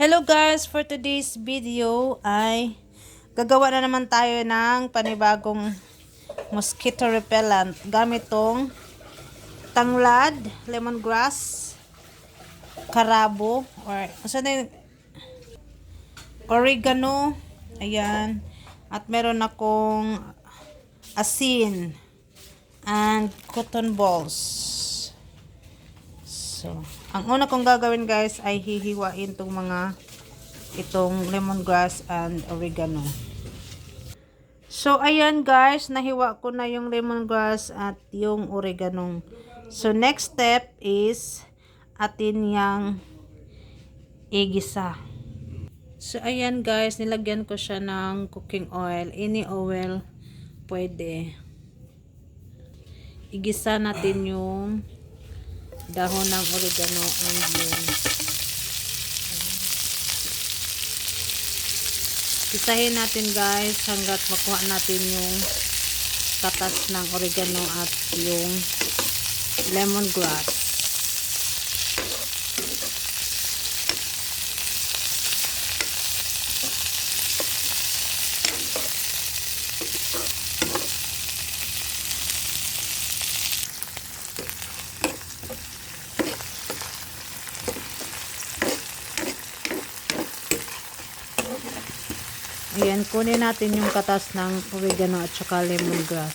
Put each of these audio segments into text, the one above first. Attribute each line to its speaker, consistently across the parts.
Speaker 1: Hello guys, for today's video ay gagawa na naman tayo ng panibagong mosquito repellent gamit tong tanglad, lemongrass, karabo or oregano, ayan, at meron akong asin and cotton balls. So, ang una kong gagawin guys ay hihiwain itong lemongrass and oregano. So, ayan guys, nahiwa ko na yung lemongrass at yung oregano. So, next step is atin yang igisa. So, ayan guys, nilagyan ko siya ng cooking oil. Any oil pwede. Igisa natin yung dahon ng oregano and yung isahin natin guys hanggat makuha natin yung katas ng oregano at yung lemongrass. Ayan, kunin natin yung katas ng oregano at saka lemongrass.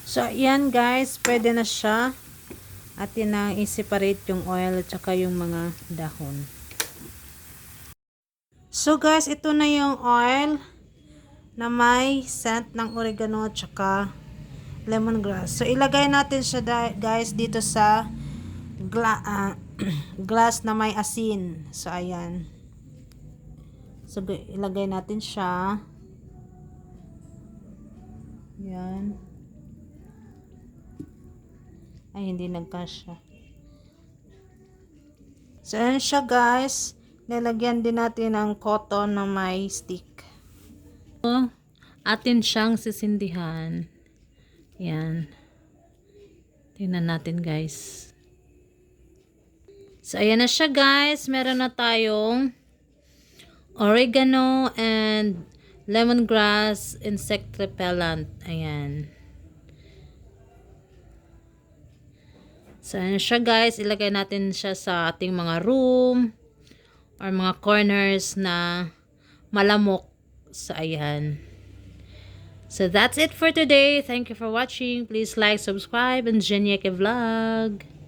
Speaker 1: So, ayan guys, pwede na siya. Atin na i-separate yung oil at saka yung mga dahon. So guys, ito na yung oil na may scent ng oregano at saka lemongrass. So, ilagay natin siya guys dito sa glass na may asin. So, ayan. So, ilagay natin siya. Ayan. Ay, hindi nagkasya. So, ayan siya guys. Nilagyan din natin ng cotton na may stick. So, atin siyang sisindihan. Ayan. Tingnan natin guys. So, ayan na siya guys. Meron na tayong oregano and lemongrass insect repellent. Ayan. So, ayan na siya guys. Ilagay natin siya sa ating mga room or mga corners na malamok. So, ayan. So, that's it for today. Thank you for watching. Please like, subscribe, and Jenieke Vlog.